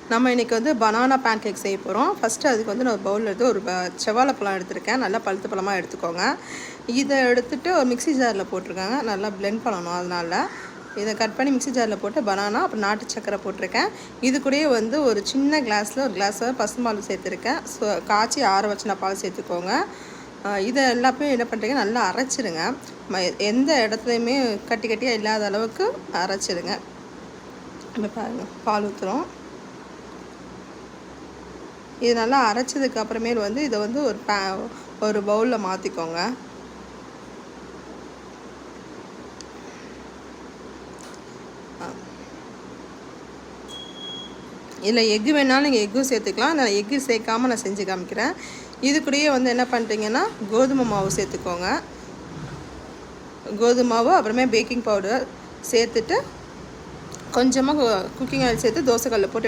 நம்ம இன்றைக்கி வந்து பனானா பேன் கேக் செய்ய போகிறோம். ஃபஸ்ட்டு அதுக்கு வந்து நான் பவுலில் எடுத்து ஒரு செவ்வாழைப்பழம் எடுத்திருக்கேன். நல்லா பழுத்த பழமாக எடுத்துக்கோங்க. இதை எடுத்துகிட்டு ஒரு மிக்ஸி ஜாரில் போட்டிருக்காங்க. நல்லா பிளெண்ட் பண்ணணும். அதனால் இதை கட் பண்ணி மிக்ஸி ஜாரில் போட்டு பனானா அப்புறம் நாட்டு சக்கரை போட்டிருக்கேன். இது கூடயே வந்து ஒரு சின்ன கிளாஸில் ஒரு கிளாஸ் பசும்பால் சேர்த்துருக்கேன். காய்ச்சி ஆற வச்சுன பால் சேர்த்துக்கோங்க. இதை எல்லாமே என்ன பண்ணுறீங்க, நல்லா அரைச்சிடுங்க. எந்த இடத்துலையுமே கட்டி கட்டியாக இல்லாத அளவுக்கு அரைச்சிடுங்க. இப்போ பாருங்கள், பால் ஊற்றுறோம். இது நல்லா அரைச்சதுக்கு அப்புறமேல் வந்து இதை வந்து ஒரு பவுலில் மாற்றிக்கோங்க. இல்லை எக்கு வேணாலும் நீங்கள் எக்கும் சேர்த்துக்கலாம். நான் எக்கு சேர்க்காமல் நான் செஞ்சு காமிக்கிறேன். இது கூடயே வந்து என்ன பண்ணுறீங்கன்னா கோதுமை மாவு சேர்த்துக்கோங்க. கோதுமை மாவு அப்புறமே பேக்கிங் பவுடர் சேர்த்துட்டு கொஞ்சமாக குக்கிங் ஆயில் சேர்த்து தோசைக்கல்லில் போட்டு